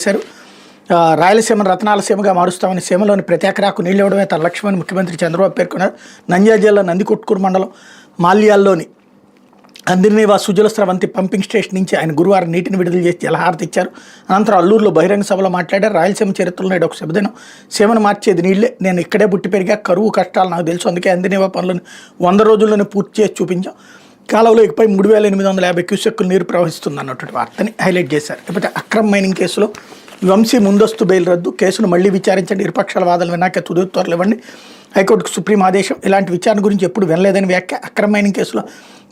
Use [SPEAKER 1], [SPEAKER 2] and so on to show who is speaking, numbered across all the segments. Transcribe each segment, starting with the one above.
[SPEAKER 1] చేశారు. రాయలసీమను రతనాలసీమగా మారుస్తామని సీమలోని ప్రతి ఎకరాకు నీళ్లు ఇవ్వడమే తన లక్ష్యమని ముఖ్యమంత్రి చంద్రబాబు పేర్కొన్నారు. నంద్యాల జిల్లా నందికొట్కూరు మండలం మాల్యాల్లోని అందినివా సుజల స్రవంతి పంపింగ్ స్టేషన్ నుంచి ఆయన గురువారం నీటిని విడుదల చేసి జలహారతి ఇచ్చారు. అనంతరం అల్లూరులో బహిరంగ సభలో మాట్లాడారు. రాయలసీమ చరిత్రలో నేడు ఒక శుభదినం, సీమను మార్చేది నీళ్లే, నేను ఇక్కడే పుట్టి పెరిగా, కరువు కష్టాలు నాకు తెలుసు, అందుకే అందినివా పనులను 100 రోజుల్లోనే పూర్తి చేసి చూపించాం. కాలంలో ఇకపై 3850 క్యూసెక్కులు నీరు ప్రవహిస్తుంది అన్నటువంటి వార్తని హైలైట్ చేశారు. ఇకపోతే అక్రమ్ మైనింగ్ కేసులో వంశీ ముందస్తు బెయిల్ రద్దు, కేసును మళ్లీ విచారించండి, ఇరుపక్షాల వాదనలు విన్నాక తుది ఉత్తర్వులు ఇవ్వండి, హైకోర్టుకు సుప్రీం ఆదేశం. ఇలాంటి విచారణ గురించి ఎప్పుడు వినలేదని వ్యాఖ్య. అక్రమ్ మైనింగ్ కేసులో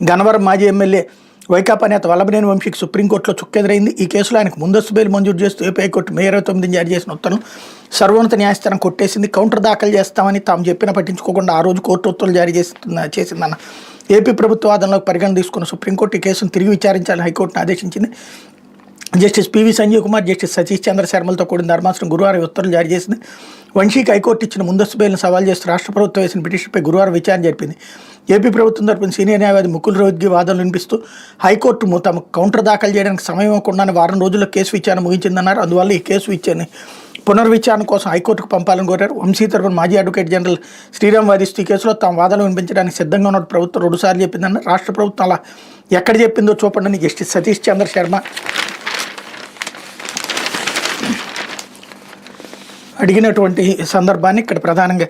[SPEAKER 1] గన్నవరం మాజీ ఎమ్మెల్యే వైకాపా నేత వల్లభనేని వంశీకి సుప్రీంకోర్టులో చుక్కెదురైంది. ఈ కేసులో ఆయనకు ముందస్తు బెయిల్ మంజూరు చేస్తూ ఏపీ హైకోర్టు మే 29 జారీ చేసిన ఉత్తర్వులు సర్వోన్నత న్యాయస్థానం కొట్టేసింది. కౌంటర్ దాఖలు చేస్తామని తాము చెప్పినా పట్టించుకోకుండా ఆ రోజు కోర్టు ఉత్తర్వులు జారీ చేసిందన్న ఏపీ ప్రభుత్వ వాదనలోకి పరిగణన తీసుకున్న సుప్రీంకోర్టు ఈ కేసును తిరిగి విచారించాలని హైకోర్టును ఆదేశించింది. Justice PV Sanjeev Kumar, justice Satish Chandra శర్మలతో కూడిన ధర్మాసనం గురువారం ఉత్తర్వులు జారీ చేసింది. వంశీకి హైకోర్టు ఇచ్చిన ముందస్తు బెయిల్ను సవాల్ చేస్తూ రాష్ట్ర ప్రభుత్వం వేసిన పిటిషన్పై గురువారం విచారణ జరిపింది. ఏపీ ప్రభుత్వం తరపున సీనియర్ న్యాయవాది ముకుల్ రోహ్తగి వాదనలు వినిపిస్తూ హైకోర్టు తమ కౌంటర్ దాఖలు చేయడానికి సమయం ఇవ్వకుండానే వారం రోజుల్లో కేసు విచారణ ముగించిందన్నారు. అందువల్ల ఈ కేసు పునర్విచారణ కోసం హైకోర్టుకు పంపాలని కోరారు. వంశీ తరపున మాజీ అడ్వకేట్ జనరల్ శ్రీరామ్ వాదిస్తూ ఈ కేసులో తమ వాదనలు వినిపించడానికి సిద్ధంగా ఉన్న ప్రభుత్వం 2 సార్లు చెప్పిందన్నారు. రాష్ట్ర ప్రభుత్వం అలా ఎక్కడ చెప్పిందో చూపండి జస్టిస్ సతీష్ చంద్ర శర్మ అడిగినటువంటి సందర్భాన్ని ఇక్కడ ప్రధానంగా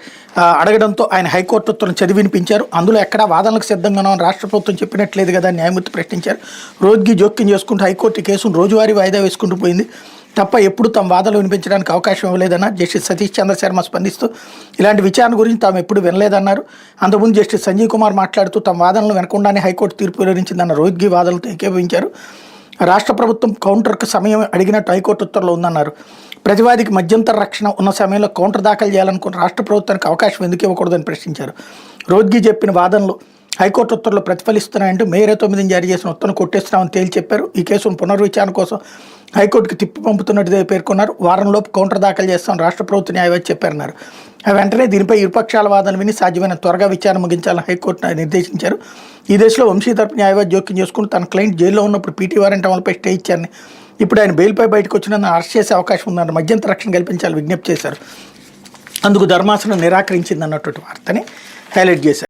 [SPEAKER 1] అడగడంతో ఆయన హైకోర్టు ఉత్తర్వులను చదివి వినిపించారు. అందులో ఎక్కడా వాదనలకు సిద్ధంగా ఉన్నామని రాష్ట్ర ప్రభుత్వం చెప్పినట్లేదు కదా న్యాయమూర్తి ప్రశ్నించారు. రోహ్తగి జోక్యం చేసుకుంటూ హైకోర్టు కేసును రోజువారీ వాయిదా వేసుకుంటూ పోయింది తప్ప ఎప్పుడు తమ వాదనలు వినిపించడానికి అవకాశం ఇవ్వలేదన్నారు. జస్టిస్ సతీష్ చంద్ర శర్మ స్పందిస్తూ ఇలాంటి విచారణ గురించి తాము ఎప్పుడు వినలేదన్నారు. అంతకుముందు జస్టిస్ సంజీవ్ కుమార్ మాట్లాడుతూ తమ వాదనలు వినకుండానే హైకోర్టు తీర్పు వెల్లడించిందన్న రోహ్తగి వాదనలతో ఏకీభవించారు. రాష్ట్ర ప్రభుత్వం కౌంటర్కు సమయం అడిగినట్టు హైకోర్టు ఉత్తర్వులు ఉందన్నారు. ప్రతివాదికి మధ్యంతర రక్షణ ఉన్న సమయంలో కౌంటర్ దాఖలు చేయాలనుకున్న రాష్ట్ర ప్రభుత్వానికి అవకాశం ఎందుకు ఇవ్వకూడదని ప్రశ్నించారు. రోహ్తగి చెప్పిన వాదనలు హైకోర్టు ఉత్తర్వులు ప్రతిఫలిస్తున్నాయంటూ మే 29 జారీ చేసిన ఉత్తర్వును కొట్టేస్తున్నామని తేల్చి చెప్పారు. ఈ కేసును పునర్విచారణ కోసం హైకోర్టుకు తిప్పి పంపుతున్నట్టుగా పేర్కొన్నారు. వారంలోపు కౌంటర్ దాఖలు చేస్తామని రాష్ట్ర ప్రభుత్వ న్యాయవాది చెప్పారన్నారు. వెంటనే దీనిపై ఇరుపక్షాల వాదనలు విని సాధ్యమైన త్వరగా విచారణ ముగించాలని హైకోర్టు నిర్దేశించారు. ఈ దశలో వంశీ తరపు న్యాయవాది జోక్యం చేసుకుని తన క్లయింట్ జైల్లో ఉన్నప్పుడు పీటీ వారెంట్ అమలుపై స్టే ఇచ్చారని, ఇప్పుడు ఆయన బెయిల్పై బయటకు వచ్చినందుకు అరెస్ట్ చేసే అవకాశం ఉందని మధ్యంతర రక్షణ కల్పించాలని విజ్ఞప్తి చేశారు. అందుకు ధర్మాసనం నిరాకరించింది అన్నటువంటి వార్తని హైలైట్ చేశారు.